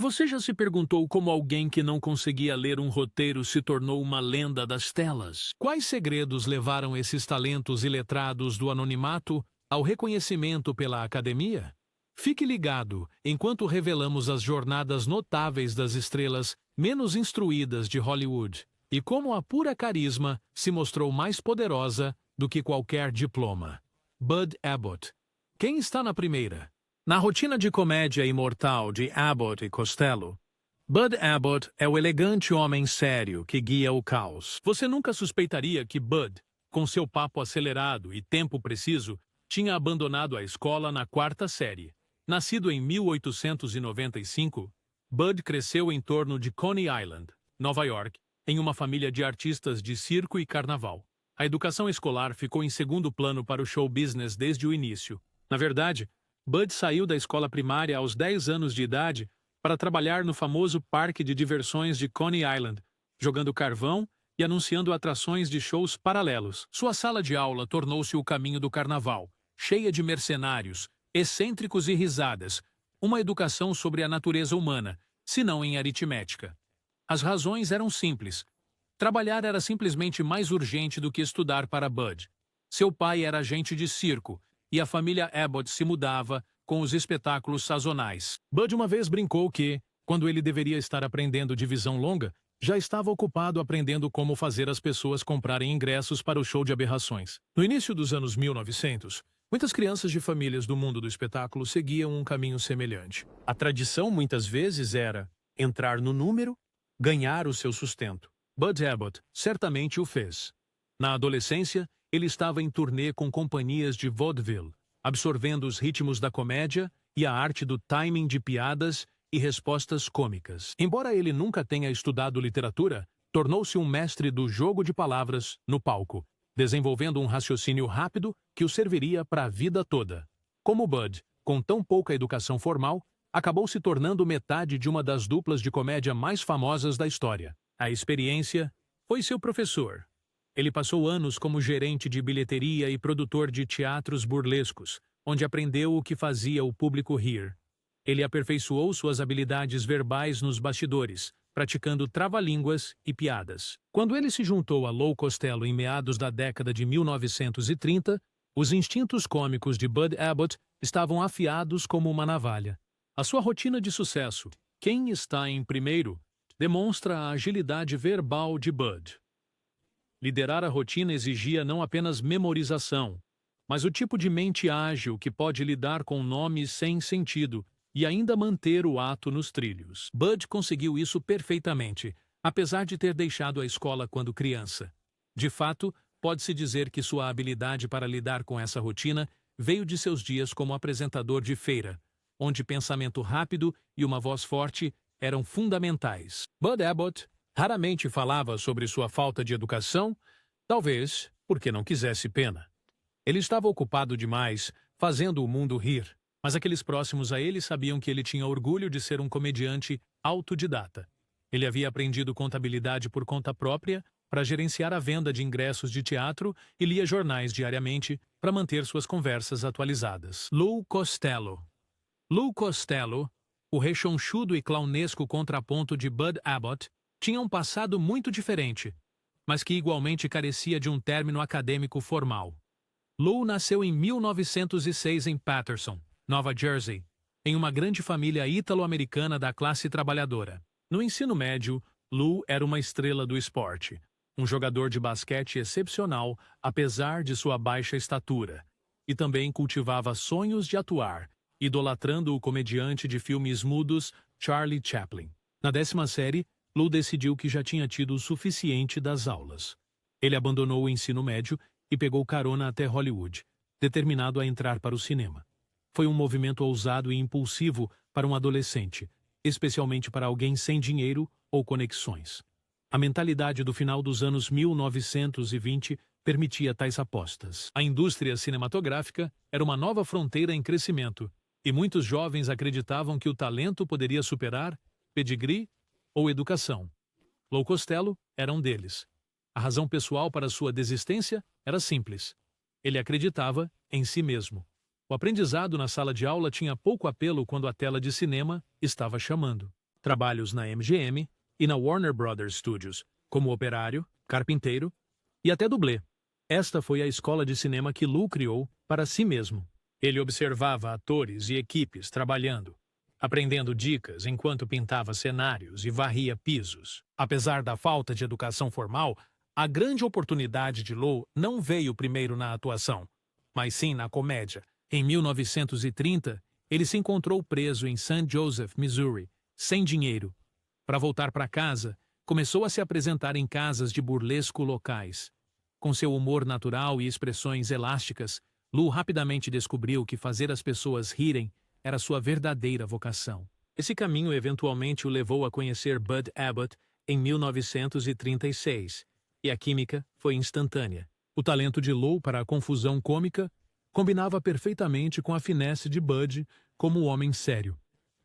Você já se perguntou como alguém que não conseguia ler um roteiro se tornou uma lenda das telas? Quais segredos levaram esses talentos iletrados do anonimato ao reconhecimento pela academia? Fique ligado enquanto revelamos as jornadas notáveis das estrelas menos instruídas de Hollywood e como a pura carisma se mostrou mais poderosa do que qualquer diploma. Bud Abbott. Quem está na primeira? Na rotina de comédia imortal de Abbott e Costello, Bud Abbott é o elegante homem sério que guia o caos. Você nunca suspeitaria que Bud, com seu papo acelerado e tempo preciso, tinha abandonado a escola na quarta série. Nascido em 1895, Bud cresceu em torno de Coney Island, Nova York, em uma família de artistas de circo e carnaval. A educação escolar ficou em segundo plano para o show business desde o início. Na verdade, Bud saiu da escola primária aos 10 anos de idade para trabalhar no famoso parque de diversões de Coney Island, jogando carvão e anunciando atrações de shows paralelos. Sua sala de aula tornou-se o caminho do carnaval, cheia de mercenários, excêntricos e risadas, uma educação sobre a natureza humana, se não em aritmética. As razões eram simples. Trabalhar era simplesmente mais urgente do que estudar para Bud. Seu pai era agente de circo, e a família Abbott se mudava com os espetáculos sazonais. Bud uma vez brincou que, quando ele deveria estar aprendendo divisão longa, já estava ocupado aprendendo como fazer as pessoas comprarem ingressos para o show de aberrações. No início dos anos 1900, muitas crianças de famílias do mundo do espetáculo seguiam um caminho semelhante. A tradição muitas vezes era entrar no número, ganhar o seu sustento. Bud Abbott certamente o fez. Na adolescência, ele estava em turnê com companhias de vaudeville, absorvendo os ritmos da comédia e a arte do timing de piadas e respostas cômicas. Embora ele nunca tenha estudado literatura, tornou-se um mestre do jogo de palavras no palco, desenvolvendo um raciocínio rápido que o serviria para a vida toda. Como Bud, com tão pouca educação formal, acabou se tornando metade de uma das duplas de comédia mais famosas da história. A experiência foi seu professor. Ele passou anos como gerente de bilheteria e produtor de teatros burlescos, onde aprendeu o que fazia o público rir. Ele aperfeiçoou suas habilidades verbais nos bastidores, praticando trava-línguas e piadas. Quando ele se juntou a Lou Costello em meados da década de 1930, os instintos cômicos de Bud Abbott estavam afiados como uma navalha. A sua rotina de sucesso, Quem está em primeiro, demonstra a agilidade verbal de Bud. Liderar a rotina exigia não apenas memorização, mas o tipo de mente ágil que pode lidar com nomes sem sentido e ainda manter o ato nos trilhos. Bud conseguiu isso perfeitamente, apesar de ter deixado a escola quando criança. De fato, pode-se dizer que sua habilidade para lidar com essa rotina veio de seus dias como apresentador de feira, onde pensamento rápido e uma voz forte eram fundamentais. Bud Abbott raramente falava sobre sua falta de educação, talvez porque não quisesse pena. Ele estava ocupado demais, fazendo o mundo rir, mas aqueles próximos a ele sabiam que ele tinha orgulho de ser um comediante autodidata. Ele havia aprendido contabilidade por conta própria para gerenciar a venda de ingressos de teatro e lia jornais diariamente para manter suas conversas atualizadas. Lou Costello. Lou Costello, o rechonchudo e clownesco contraponto de Bud Abbott, tinha um passado muito diferente, mas que igualmente carecia de um término acadêmico formal. Lou nasceu em 1906 em Paterson, Nova Jersey, em uma grande família ítalo-americana da classe trabalhadora. No ensino médio, Lou era uma estrela do esporte, um jogador de basquete excepcional apesar de sua baixa estatura, e também cultivava sonhos de atuar, idolatrando o comediante de filmes mudos Charlie Chaplin. Na 10ª série, Lou decidiu que já tinha tido o suficiente das aulas. Ele abandonou o ensino médio e pegou carona até Hollywood, determinado a entrar para o cinema. Foi um movimento ousado e impulsivo para um adolescente, especialmente para alguém sem dinheiro ou conexões. A mentalidade do final dos anos 1920 permitia tais apostas. A indústria cinematográfica era uma nova fronteira em crescimento, e muitos jovens acreditavam que o talento poderia superar pedigree ou educação. Lou Costello era um deles. A razão pessoal para sua desistência era simples. Ele acreditava em si mesmo. O aprendizado na sala de aula tinha pouco apelo quando a tela de cinema estava chamando. trabalhos na MGM e na Warner Brothers Studios, como operário, carpinteiro e até dublê. Esta foi a escola de cinema que Lou criou para si mesmo. Ele observava atores e equipes trabalhando, aprendendo dicas enquanto pintava cenários e varria pisos. Apesar da falta de educação formal, a grande oportunidade de Lou não veio primeiro na atuação, mas sim na comédia. Em 1930, ele se encontrou preso em St. Joseph, Missouri, sem dinheiro. Para voltar para casa, começou a se apresentar em casas de burlesco locais. Com seu humor natural e expressões elásticas, Lou rapidamente descobriu que fazer as pessoas rirem era sua verdadeira vocação. Esse caminho eventualmente o levou a conhecer Bud Abbott em 1936, e a química foi instantânea. O talento de Lou para a confusão cômica combinava perfeitamente com a finesse de Bud como homem sério.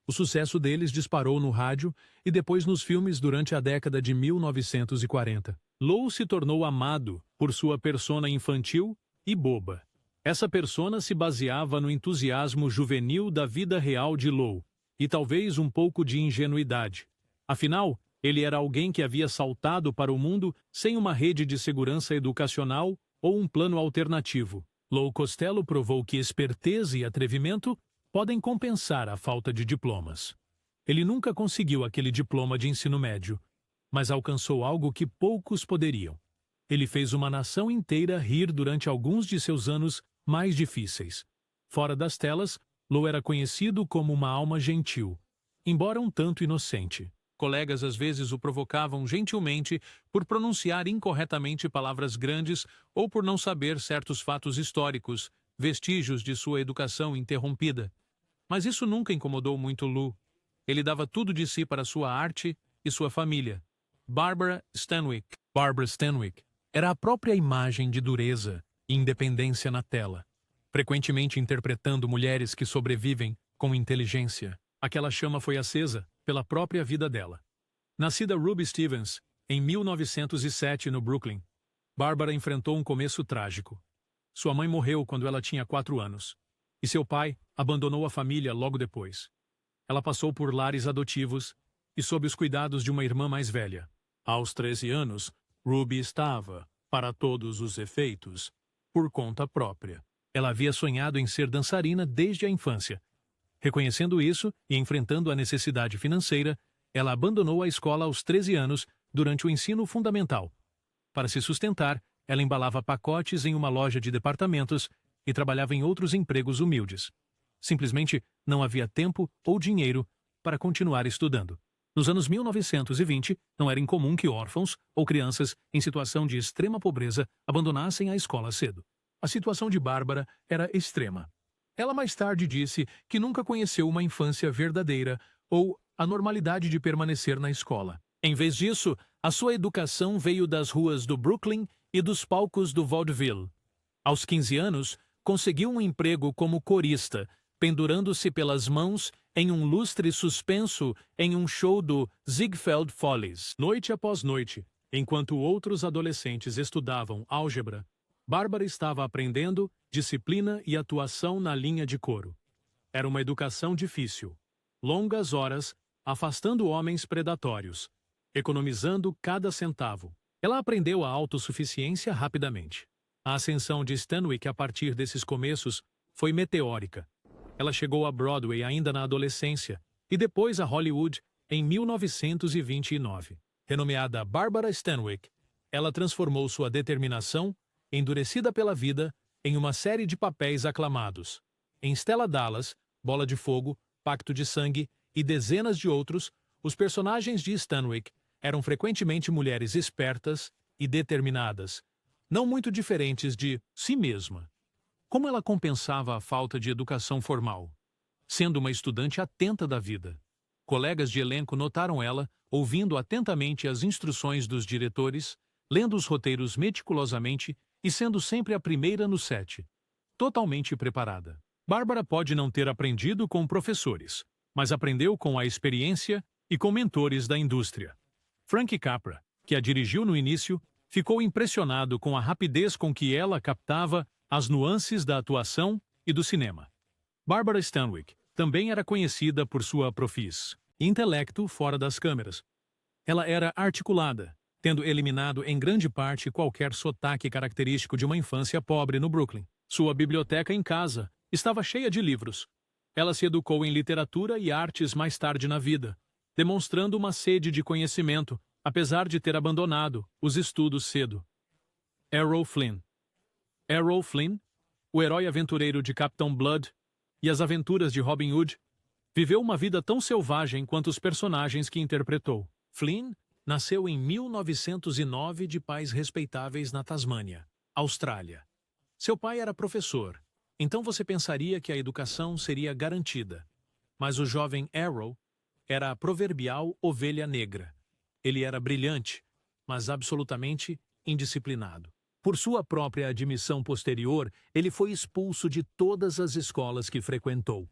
O sucesso deles disparou no rádio e depois nos filmes durante a década de 1940. Lou se tornou amado por sua persona infantil e boba. Essa persona se baseava no entusiasmo juvenil da vida real de Lou e talvez um pouco de ingenuidade. Afinal, ele era alguém que havia saltado para o mundo sem uma rede de segurança educacional ou um plano alternativo. Lou Costello provou que esperteza e atrevimento podem compensar a falta de diplomas. Ele nunca conseguiu aquele diploma de ensino médio, mas alcançou algo que poucos poderiam. Ele fez uma nação inteira rir durante alguns de seus anos mais difíceis. Fora das telas, Lou era conhecido como uma alma gentil, embora um tanto inocente. Colegas às vezes o provocavam gentilmente por pronunciar incorretamente palavras grandes ou por não saber certos fatos históricos, vestígios de sua educação interrompida. Mas isso nunca incomodou muito Lou. Ele dava tudo de si para sua arte e sua família. Barbara Stanwyck era a própria imagem de dureza e independência na tela, frequentemente interpretando mulheres que sobrevivem com inteligência. Aquela chama foi acesa pela própria vida dela. Nascida Ruby Stevens, em 1907 no Brooklyn, Barbara enfrentou um começo trágico. Sua mãe morreu quando ela tinha 4 anos, e seu pai abandonou a família logo depois. Ela passou por lares adotivos e sob os cuidados de uma irmã mais velha. Aos 13 anos, Ruby estava, para todos os efeitos, por conta própria. Ela havia sonhado em ser dançarina desde a infância. Reconhecendo isso e enfrentando a necessidade financeira, ela abandonou a escola aos 13 anos durante o ensino fundamental. Para se sustentar, ela embalava pacotes em uma loja de departamentos e trabalhava em outros empregos humildes. Simplesmente não havia tempo ou dinheiro para continuar estudando. Nos anos 1920, não era incomum que órfãos ou crianças em situação de extrema pobreza abandonassem a escola cedo. A situação de Bárbara era extrema. Ela mais tarde disse que nunca conheceu uma infância verdadeira ou a normalidade de permanecer na escola. Em vez disso, a sua educação veio das ruas do Brooklyn e dos palcos do vaudeville. Aos 15 anos, conseguiu um emprego como corista, pendurando-se pelas mãos em um lustre suspenso em um show do Ziegfeld Follies. Noite após noite, enquanto outros adolescentes estudavam álgebra, Bárbara estava aprendendo disciplina e atuação na linha de coro. Era uma educação difícil. Longas horas, afastando homens predatórios, economizando cada centavo. Ela aprendeu a autossuficiência rapidamente. A ascensão de Stanwyck a partir desses começos foi meteórica. Ela chegou a Broadway ainda na adolescência e depois a Hollywood em 1929. Renomeada Barbara Stanwyck, ela transformou sua determinação, endurecida pela vida, em uma série de papéis aclamados. Em Stella Dallas, Bola de Fogo, Pacto de Sangue e dezenas de outros, os personagens de Stanwyck eram frequentemente mulheres espertas e determinadas, não muito diferentes de si mesma. Como ela compensava a falta de educação formal? Sendo uma estudante atenta da vida. Colegas de elenco notaram ela, ouvindo atentamente as instruções dos diretores, lendo os roteiros meticulosamente e sendo sempre a primeira no set. Totalmente preparada. Bárbara pode não ter aprendido com professores, mas aprendeu com a experiência e com mentores da indústria. Frank Capra, que a dirigiu no início, ficou impressionado com a rapidez com que ela captava as nuances da atuação e do cinema. Barbara Stanwyck também era conhecida por sua profis. e intelecto fora das câmeras. Ela era articulada, tendo eliminado em grande parte qualquer sotaque característico de uma infância pobre no Brooklyn. Sua biblioteca em casa estava cheia de livros. Ela se educou em literatura e artes mais tarde na vida, demonstrando uma sede de conhecimento, apesar de ter abandonado os estudos cedo. Errol Flynn. Errol Flynn, o herói aventureiro de Capitão Blood e as aventuras de Robin Hood, viveu uma vida tão selvagem quanto os personagens que interpretou. Flynn nasceu em 1909 de pais respeitáveis na Tasmânia, Austrália. Seu pai era professor, então você pensaria que a educação seria garantida. Mas o jovem Errol era a proverbial ovelha negra. Ele era brilhante, mas absolutamente indisciplinado. Por sua própria admissão posterior, ele foi expulso de todas as escolas que frequentou.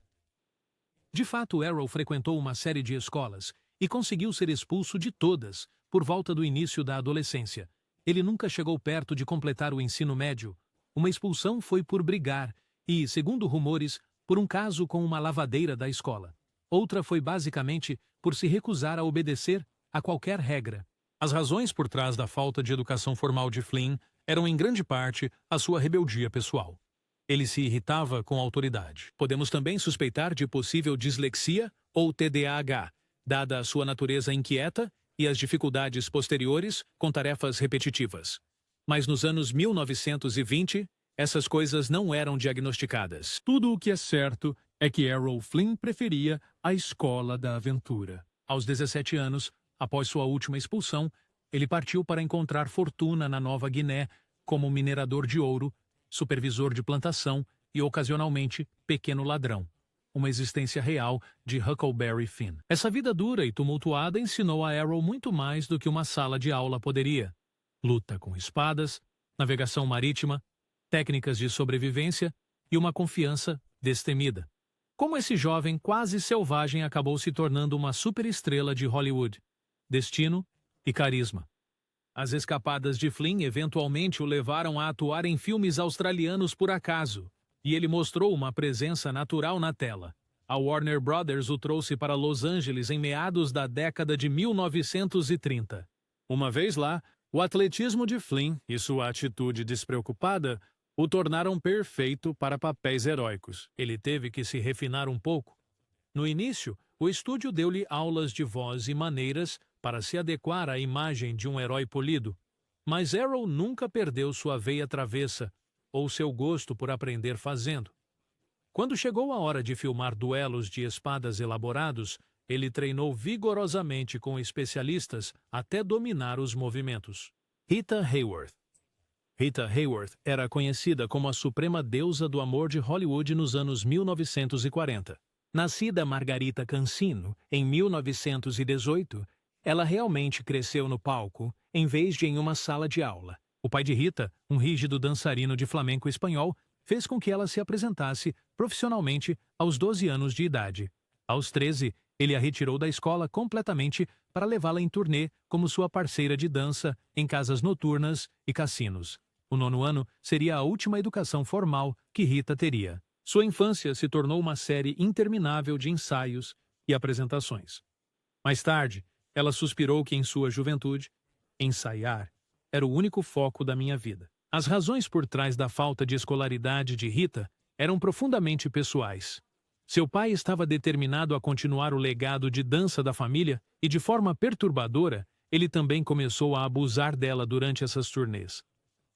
De fato, Errol frequentou uma série de escolas e conseguiu ser expulso de todas por volta do início da adolescência. Ele nunca chegou perto de completar o ensino médio. Uma expulsão foi por brigar e, segundo rumores, por um caso com uma lavadeira da escola. Outra foi basicamente por se recusar a obedecer a qualquer regra. As razões por trás da falta de educação formal de Flynn eram em grande parte a sua rebeldia pessoal. Ele se irritava com a autoridade. Podemos também suspeitar de possível dislexia ou TDAH, dada a sua natureza inquieta e as dificuldades posteriores com tarefas repetitivas. Mas nos anos 1920, essas coisas não eram diagnosticadas. Tudo o que é certo é que Errol Flynn preferia a escola da aventura. Aos 17 anos, após sua última expulsão, ele partiu para encontrar fortuna na Nova Guiné como minerador de ouro, supervisor de plantação e, ocasionalmente, pequeno ladrão. Uma existência real de Huckleberry Finn. Essa vida dura e tumultuada ensinou a Errol muito mais do que uma sala de aula poderia. Luta com espadas, navegação marítima, técnicas de sobrevivência e uma confiança destemida. Como esse jovem quase selvagem acabou se tornando uma superestrela de Hollywood. Destino e carisma. As escapadas de Flynn eventualmente o levaram a atuar em filmes australianos por acaso, e ele mostrou uma presença natural na tela. A Warner Brothers o trouxe para Los Angeles em meados da década de 1930. Uma vez lá, o atletismo de Flynn e sua atitude despreocupada o tornaram perfeito para papéis heróicos. Ele teve que se refinar um pouco. No início, o estúdio deu-lhe aulas de voz e maneiras para se adequar à imagem de um herói polido, mas Errol nunca perdeu sua veia travessa ou seu gosto por aprender fazendo. Quando chegou a hora de filmar duelos de espadas elaborados, ele treinou vigorosamente com especialistas até dominar os movimentos. Rita Hayworth. Rita Hayworth era conhecida como a suprema deusa do amor de Hollywood nos anos 1940. Nascida Margarita Cansino em 1918, ela realmente cresceu no palco, em vez de em uma sala de aula. O pai de Rita, um rígido dançarino de flamenco espanhol, fez com que ela se apresentasse profissionalmente aos 12 anos de idade. Aos 13, ele a retirou da escola completamente para levá-la em turnê como sua parceira de dança em casas noturnas e cassinos. O 9º ano seria a última educação formal que Rita teria. Sua infância se tornou uma série interminável de ensaios e apresentações. Mais tarde, ela suspirou que em sua juventude, ensaiar era o único foco da minha vida. As razões por trás da falta de escolaridade de Rita eram profundamente pessoais. Seu pai estava determinado a continuar o legado de dança da família e, de forma perturbadora, ele também começou a abusar dela durante essas turnês.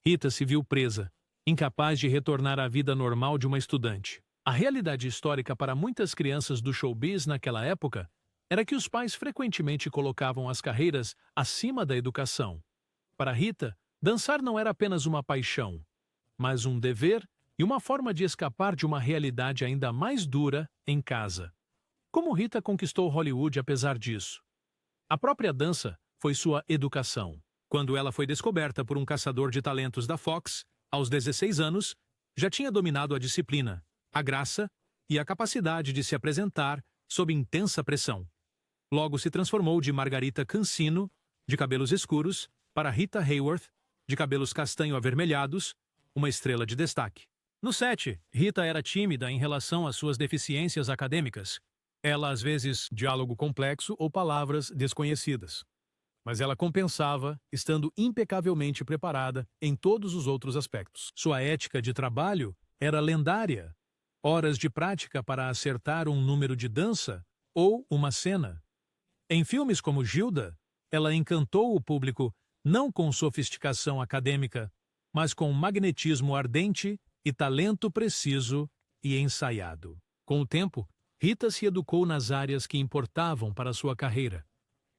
Rita se viu presa, incapaz de retornar à vida normal de uma estudante. A realidade histórica para muitas crianças do showbiz naquela época era que os pais frequentemente colocavam as carreiras acima da educação. Para Rita, dançar não era apenas uma paixão, mas um dever e uma forma de escapar de uma realidade ainda mais dura em casa. Como Rita conquistou Hollywood apesar disso? A própria dança foi sua educação. Quando ela foi descoberta por um caçador de talentos da Fox, aos 16 anos, já tinha dominado a disciplina, a graça e a capacidade de se apresentar sob intensa pressão. Logo se transformou de Margarita Cansino, de cabelos escuros, para Rita Hayworth, de cabelos castanho-avermelhados, uma estrela de destaque. No set, Rita era tímida em relação às suas deficiências acadêmicas. Ela, às vezes, diálogo complexo ou palavras desconhecidas. Mas ela compensava, estando impecavelmente preparada em todos os outros aspectos. Sua ética de trabalho era lendária. Horas de prática para acertar um número de dança ou uma cena. Em filmes como Gilda, ela encantou o público não com sofisticação acadêmica, mas com magnetismo ardente e talento preciso e ensaiado. Com o tempo, Rita se educou nas áreas que importavam para sua carreira.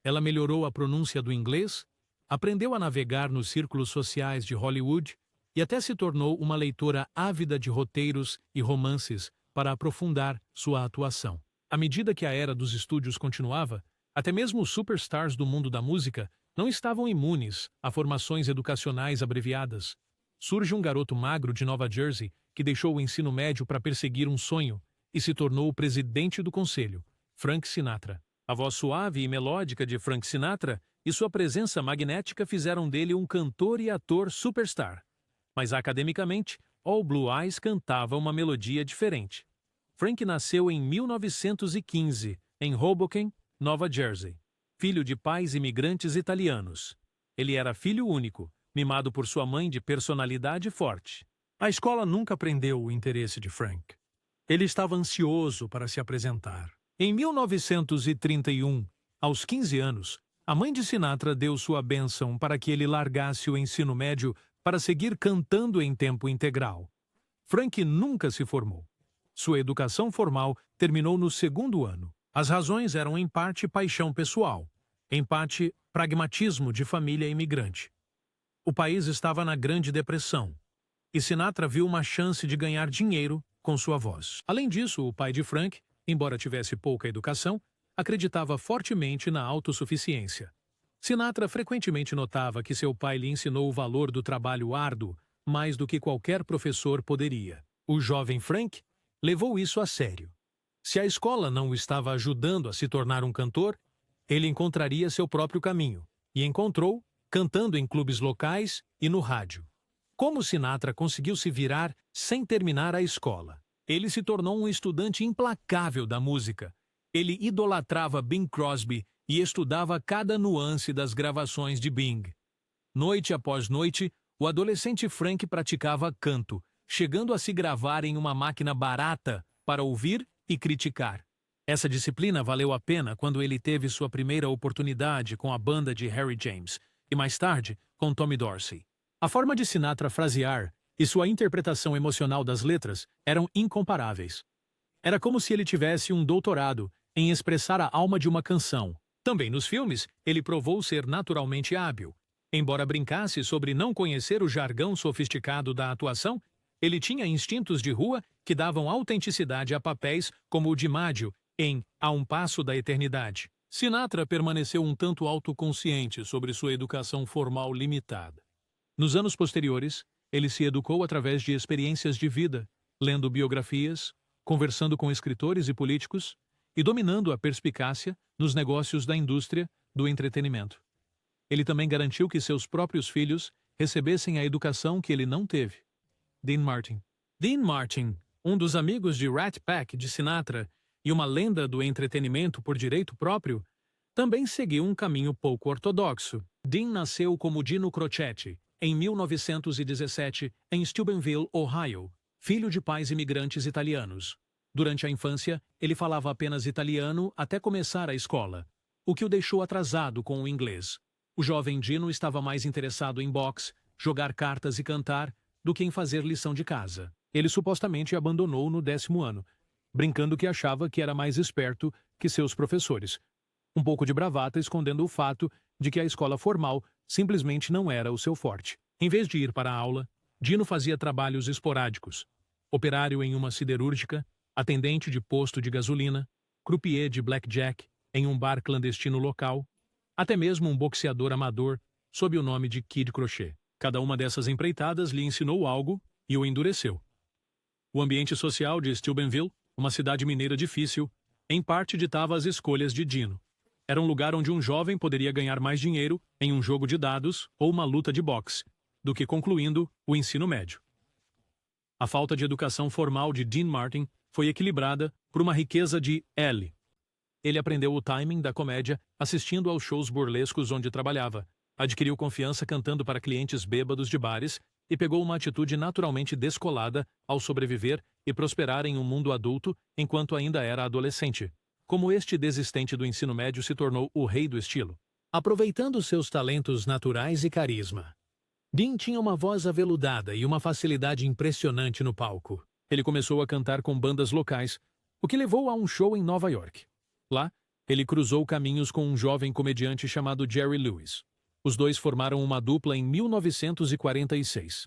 Ela melhorou a pronúncia do inglês, aprendeu a navegar nos círculos sociais de Hollywood e até se tornou uma leitora ávida de roteiros e romances para aprofundar sua atuação. À medida que a era dos estúdios continuava, até mesmo os superstars do mundo da música não estavam imunes a formações educacionais abreviadas. Surge um garoto magro de Nova Jersey que deixou o ensino médio para perseguir um sonho e se tornou o presidente do conselho, Frank Sinatra. A voz suave e melódica de Frank Sinatra e sua presença magnética fizeram dele um cantor e ator superstar. Mas academicamente, All Blue Eyes cantava uma melodia diferente. Frank nasceu em 1915, em Hoboken, Nova Jersey, filho de pais imigrantes italianos. Ele era filho único, mimado por sua mãe de personalidade forte. A escola nunca prendeu o interesse de Frank. Ele estava ansioso para se apresentar. Em 1931, aos 15 anos, a mãe de Sinatra deu sua bênção para que ele largasse o ensino médio para seguir cantando em tempo integral. Frank nunca se formou. Sua educação formal terminou no segundo ano. As razões eram em parte paixão pessoal, em parte pragmatismo de família imigrante. O país estava na Grande Depressão, e Sinatra viu uma chance de ganhar dinheiro com sua voz. Além disso, o pai de Frank, embora tivesse pouca educação, acreditava fortemente na autossuficiência. Sinatra frequentemente notava que seu pai lhe ensinou o valor do trabalho árduo mais do que qualquer professor poderia. O jovem Frank levou isso a sério. Se a escola não o estava ajudando a se tornar um cantor, ele encontraria seu próprio caminho, e encontrou, cantando em clubes locais e no rádio. Como Sinatra conseguiu se virar sem terminar a escola? Ele se tornou um estudante implacável da música. Ele idolatrava Bing Crosby e estudava cada nuance das gravações de Bing. Noite após noite, o adolescente Frank praticava canto, chegando a se gravar em uma máquina barata para ouvir e criticar. Essa disciplina valeu a pena quando ele teve sua primeira oportunidade com a banda de Harry James e mais tarde com Tommy Dorsey. A forma de Sinatra frasear e sua interpretação emocional das letras eram incomparáveis. Era como se ele tivesse um doutorado em expressar a alma de uma canção. Também nos filmes, ele provou ser naturalmente hábil. Embora brincasse sobre não conhecer o jargão sofisticado da atuação, ele tinha instintos de rua que davam autenticidade a papéis como o de Maggio em A um Passo da Eternidade. Sinatra permaneceu um tanto autoconsciente sobre sua educação formal limitada. Nos anos posteriores, ele se educou através de experiências de vida, lendo biografias, conversando com escritores e políticos e dominando a perspicácia nos negócios da indústria do entretenimento. Ele também garantiu que seus próprios filhos recebessem a educação que ele não teve. Dean Martin. Dean Martin, um dos amigos de Rat Pack de Sinatra e uma lenda do entretenimento por direito próprio, também seguiu um caminho pouco ortodoxo. Dean nasceu como Dino Crocetti, em 1917, em Steubenville, Ohio, filho de pais imigrantes italianos. Durante a infância, ele falava apenas italiano até começar a escola, o que o deixou atrasado com o inglês. O jovem Dino estava mais interessado em boxe, jogar cartas e cantar, do que em fazer lição de casa. Ele supostamente abandonou no 10º ano, brincando que achava que era mais esperto que seus professores. Um pouco de bravata escondendo o fato de que a escola formal simplesmente não era o seu forte. Em vez de ir para a aula, Dino fazia trabalhos esporádicos. Operário em uma siderúrgica, atendente de posto de gasolina, croupier de blackjack em um bar clandestino local, até mesmo um boxeador amador sob o nome de Kid Crochet. Cada uma dessas empreitadas lhe ensinou algo e o endureceu. O ambiente social de Steubenville, uma cidade mineira difícil, em parte ditava as escolhas de Dino. Era um lugar onde um jovem poderia ganhar mais dinheiro em um jogo de dados ou uma luta de boxe, do que concluindo o ensino médio. A falta de educação formal de Dean Martin foi equilibrada por uma riqueza de L. ele aprendeu o timing da comédia assistindo aos shows burlescos onde trabalhava, adquiriu confiança cantando para clientes bêbados de bares e pegou uma atitude naturalmente descolada ao sobreviver e prosperar em um mundo adulto enquanto ainda era adolescente. Como este desistente do ensino médio se tornou o rei do estilo. Aproveitando seus talentos naturais e carisma, Dean tinha uma voz aveludada e uma facilidade impressionante no palco. Ele começou a cantar com bandas locais, o que levou a um show em Nova York. Lá, ele cruzou caminhos com um jovem comediante chamado Jerry Lewis. Os dois formaram uma dupla em 1946.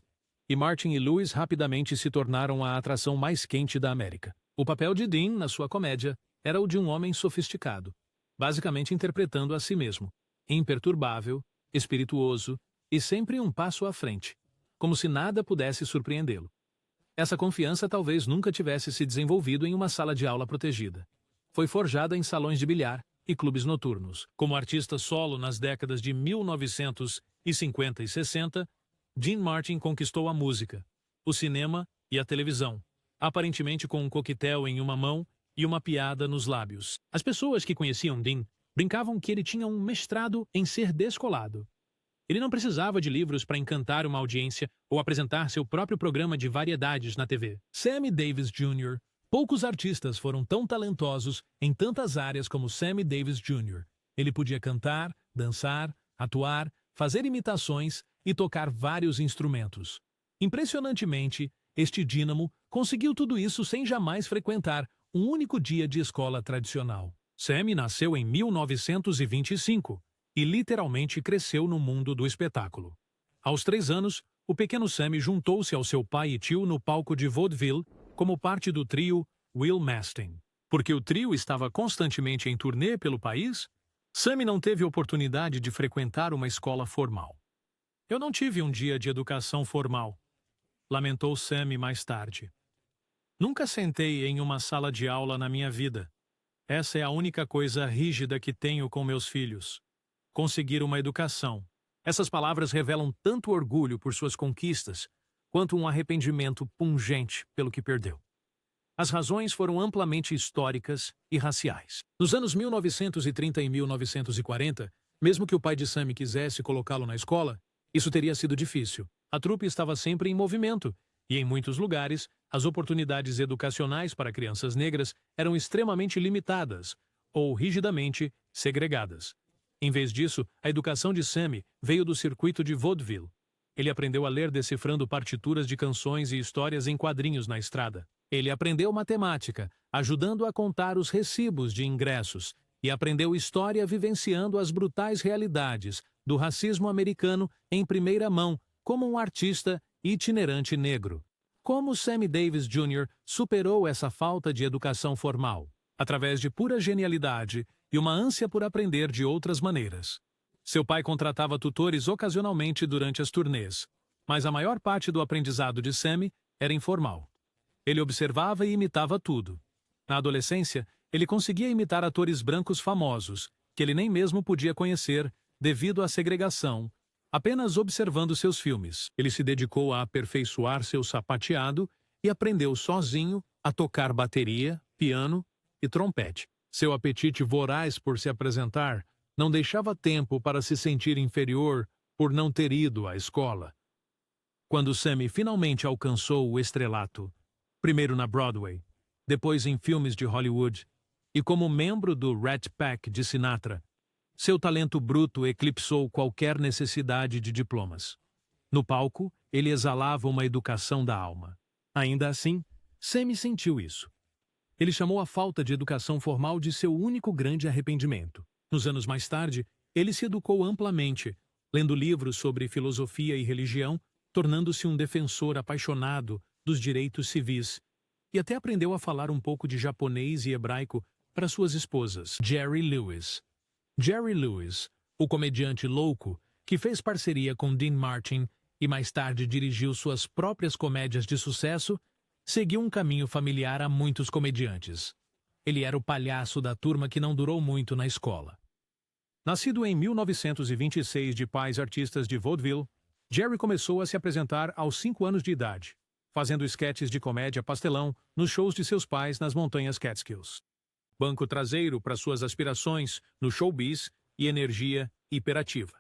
E Martin e Lewis rapidamente se tornaram a atração mais quente da América. O papel de Dean, na sua comédia, era o de um homem sofisticado, basicamente interpretando a si mesmo, imperturbável, espirituoso e sempre um passo à frente, como se nada pudesse surpreendê-lo. Essa confiança talvez nunca tivesse se desenvolvido em uma sala de aula protegida. Foi forjada em salões de bilhar e clubes noturnos. Como artista solo nas décadas de 1950 e 60, Dean Martin conquistou a música, o cinema e a televisão, aparentemente com um coquetel em uma mão e uma piada nos lábios. As pessoas que conheciam Dean brincavam que ele tinha um mestrado em ser descolado. Ele não precisava de livros para encantar uma audiência ou apresentar seu próprio programa de variedades na TV. Sammy Davis Jr. Poucos artistas foram tão talentosos em tantas áreas como Sammy Davis Jr. Ele podia cantar, dançar, atuar, fazer imitações e tocar vários instrumentos. Impressionantemente, este dínamo conseguiu tudo isso sem jamais frequentar um único dia de escola tradicional. Sammy nasceu em 1925 e literalmente cresceu no mundo do espetáculo. Aos 3 anos, o pequeno Sammy juntou-se ao seu pai e tio no palco de vaudeville como parte do trio Will Mastin. Porque o trio estava constantemente em turnê pelo país, Sammy não teve oportunidade de frequentar uma escola formal. Eu não tive um dia de educação formal, lamentou Sammy mais tarde. Nunca sentei em uma sala de aula na minha vida. Essa é a única coisa rígida que tenho com meus filhos. Conseguir uma educação. Essas palavras revelam tanto orgulho por suas conquistas, quanto um arrependimento pungente pelo que perdeu. As razões foram amplamente históricas e raciais. Nos anos 1930 e 1940, mesmo que o pai de Sammy quisesse colocá-lo na escola, isso teria sido difícil. A trupe estava sempre em movimento, e em muitos lugares, as oportunidades educacionais para crianças negras eram extremamente limitadas ou rigidamente segregadas. Em vez disso, a educação de Sammy veio do circuito de vaudeville. Ele aprendeu a ler decifrando partituras de canções e histórias em quadrinhos na estrada. Ele aprendeu matemática, ajudando a contar os recibos de ingressos, e aprendeu história vivenciando as brutais realidades do racismo americano em primeira mão, como um artista itinerante negro. Como Sammy Davis Jr. superou essa falta de educação formal? Através de pura genialidade e uma ânsia por aprender de outras maneiras. Seu pai contratava tutores ocasionalmente durante as turnês, mas a maior parte do aprendizado de Sammy era informal. Ele observava e imitava tudo. Na adolescência, ele conseguia imitar atores brancos famosos, que ele nem mesmo podia conhecer devido à segregação, apenas observando seus filmes. Ele se dedicou a aperfeiçoar seu sapateado e aprendeu sozinho a tocar bateria, piano e trompete. Seu apetite voraz por se apresentar não deixava tempo para se sentir inferior por não ter ido à escola. Quando Sammy finalmente alcançou o estrelato, primeiro na Broadway, depois em filmes de Hollywood e como membro do Rat Pack de Sinatra, seu talento bruto eclipsou qualquer necessidade de diplomas. No palco, ele exalava uma educação da alma. Ainda assim, Sammy sentiu isso. Ele chamou a falta de educação formal de seu único grande arrependimento. Nos anos mais tarde, ele se educou amplamente, lendo livros sobre filosofia e religião, tornando-se um defensor apaixonado dos direitos civis, e até aprendeu a falar um pouco de japonês e hebraico para suas esposas. Jerry Lewis. Jerry Lewis, o comediante louco, que fez parceria com Dean Martin e mais tarde dirigiu suas próprias comédias de sucesso, seguiu um caminho familiar a muitos comediantes. Ele era o palhaço da turma que não durou muito na escola. Nascido em 1926 de pais artistas de vaudeville, Jerry começou a se apresentar aos 5 anos de idade, fazendo esquetes de comédia pastelão nos shows de seus pais nas montanhas Catskills. banco traseiro para suas aspirações no showbiz e energia hiperativa.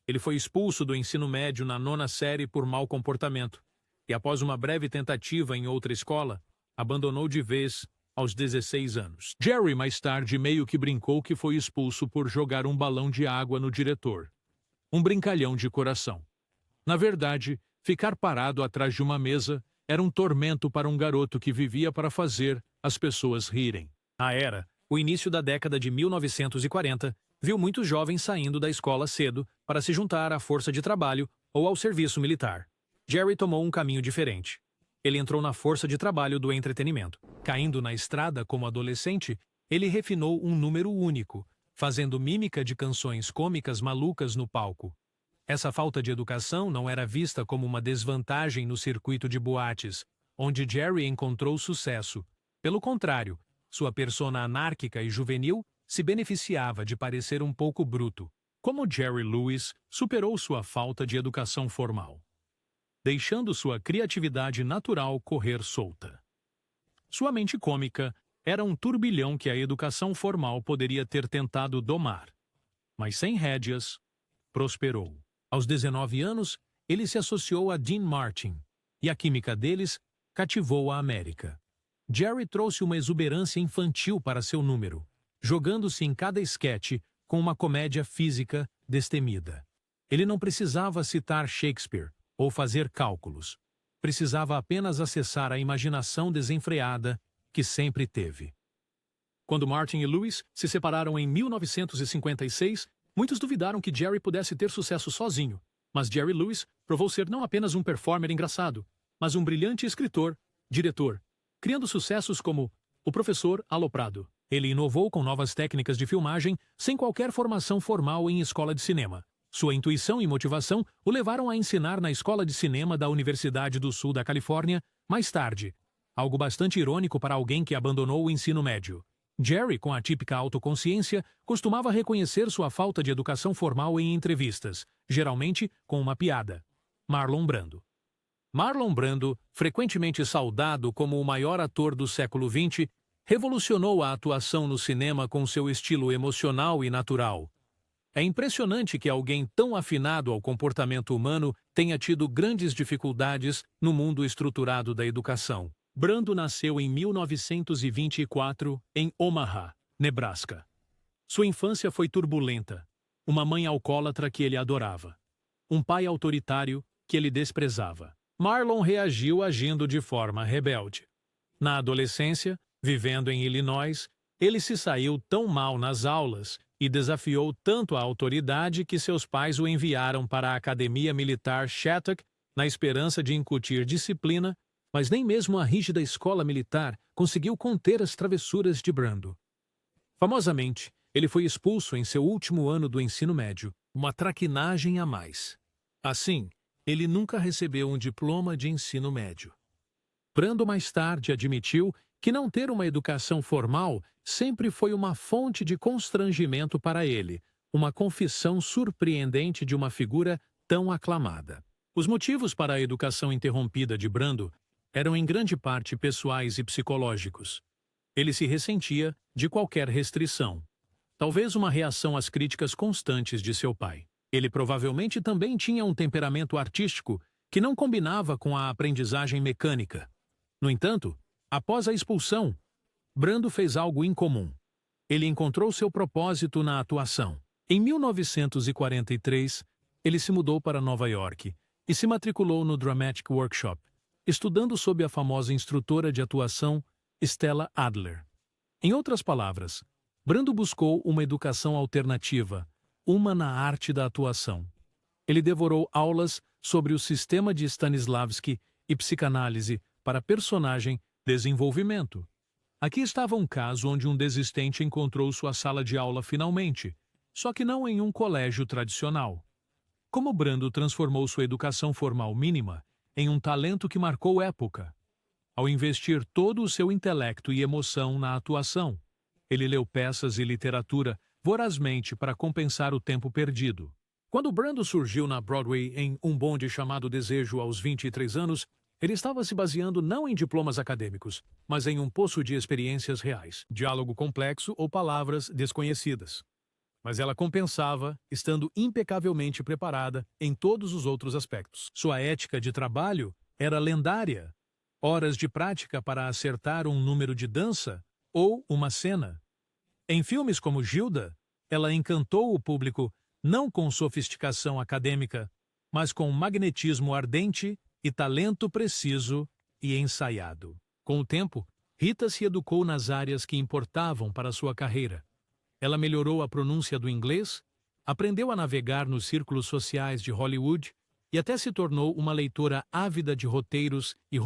Ele foi expulso do ensino médio na 9ª série por mau comportamento e, após uma breve tentativa em outra escola, abandonou de vez aos 16 anos. Jerry, mais tarde, meio que brincou que foi expulso por jogar um balão de água no diretor. Um brincalhão de coração. Na verdade, ficar parado atrás de uma mesa era um tormento para um garoto que vivia para fazer as pessoas rirem. O início da década de 1940, viu muitos jovens saindo da escola cedo para se juntar à força de trabalho ou ao serviço militar. Jerry tomou um caminho diferente. Ele entrou na força de trabalho do entretenimento. Caindo na estrada como adolescente, ele refinou um número único, fazendo mímica de canções cômicas malucas no palco. Essa falta de educação não era vista como uma desvantagem no circuito de boates, onde Jerry encontrou sucesso. Pelo contrário, sua persona anárquica e juvenil se beneficiava de parecer um pouco bruto. Como Jerry Lewis superou sua falta de educação formal, deixando sua criatividade natural correr solta. Sua mente cômica era um turbilhão que a educação formal poderia ter tentado domar. Mas sem rédeas, prosperou. Aos 19 anos, ele se associou a Dean Martin, e a química deles cativou a América. Jerry trouxe uma exuberância infantil para seu número, jogando-se em cada esquete com uma comédia física destemida. Ele não precisava citar Shakespeare ou fazer cálculos. Precisava apenas acessar a imaginação desenfreada que sempre teve. Quando Martin e Lewis se separaram em 1956, muitos duvidaram que Jerry pudesse ter sucesso sozinho. Mas Jerry Lewis provou ser não apenas um performer engraçado, mas um brilhante escritor, diretor, criando sucessos como O Professor Aloprado. Ele inovou com novas técnicas de filmagem sem qualquer formação formal em escola de cinema. Sua intuição e motivação o levaram a ensinar na Escola de Cinema da Universidade do Sul da Califórnia mais tarde, algo bastante irônico para alguém que abandonou o ensino médio. Jerry, com a típica autoconsciência, costumava reconhecer sua falta de educação formal em entrevistas, geralmente com uma piada. Marlon Brando. Marlon Brando, frequentemente saudado como o maior ator do século XX, revolucionou a atuação no cinema com seu estilo emocional e natural. É impressionante que alguém tão afinado ao comportamento humano tenha tido grandes dificuldades no mundo estruturado da educação. Brando nasceu em 1924 em Omaha, Nebraska. Sua infância foi turbulenta. Uma mãe alcoólatra que ele adorava. Um pai autoritário que ele desprezava. Marlon reagiu agindo de forma rebelde. Na adolescência, vivendo em Illinois, ele se saiu tão mal nas aulas e desafiou tanto a autoridade que seus pais o enviaram para a Academia Militar Shattuck na esperança de incutir disciplina, mas nem mesmo a rígida escola militar conseguiu conter as travessuras de Brando. Famosamente, ele foi expulso em seu último ano do ensino médio, uma traquinagem a mais. Assim, ele nunca recebeu um diploma de ensino médio. Brando mais tarde admitiu que não ter uma educação formal sempre foi uma fonte de constrangimento para ele, uma confissão surpreendente de uma figura tão aclamada. Os motivos para a educação interrompida de Brando eram em grande parte pessoais e psicológicos. Ele se ressentia de qualquer restrição, talvez uma reação às críticas constantes de seu pai. Ele provavelmente também tinha um temperamento artístico que não combinava com a aprendizagem mecânica. No entanto, após a expulsão, Brando fez algo incomum. Ele encontrou seu propósito na atuação. Em 1943, ele se mudou para Nova York e se matriculou no Dramatic Workshop, estudando sob a famosa instrutora de atuação Stella Adler. Em outras palavras, Brando buscou uma educação alternativa, uma na arte da atuação. Ele devorou aulas sobre o sistema de Stanislavski e psicanálise para personagem desenvolvimento. Aqui estava um caso onde um desistente encontrou sua sala de aula finalmente, só que não em um colégio tradicional. Como Brando transformou sua educação formal mínima em um talento que marcou época. Ao investir todo o seu intelecto e emoção na atuação, ele leu peças e literatura vorazmente para compensar o tempo perdido. Quando Brando surgiu na Broadway em Um Bonde Chamado Desejo aos 23 anos, Ele estava se baseando não em diplomas acadêmicos, mas em um poço de experiências reais, diálogo complexo ou palavras desconhecidas. Mas ela compensava, estando impecavelmente preparada em todos os outros aspectos. Sua ética de trabalho era lendária. Horas de prática para acertar um número de dança ou uma cena. Em filmes como Gilda, ela encantou o público não com sofisticação acadêmica, mas com magnetismo ardente e talento preciso e ensaiado. Com o tempo, Rita se educou nas áreas que importavam para sua carreira. Ela melhorou a pronúncia do inglês, aprendeu a navegar nos círculos sociais de Hollywood e até se tornou uma leitora ávida de roteiros e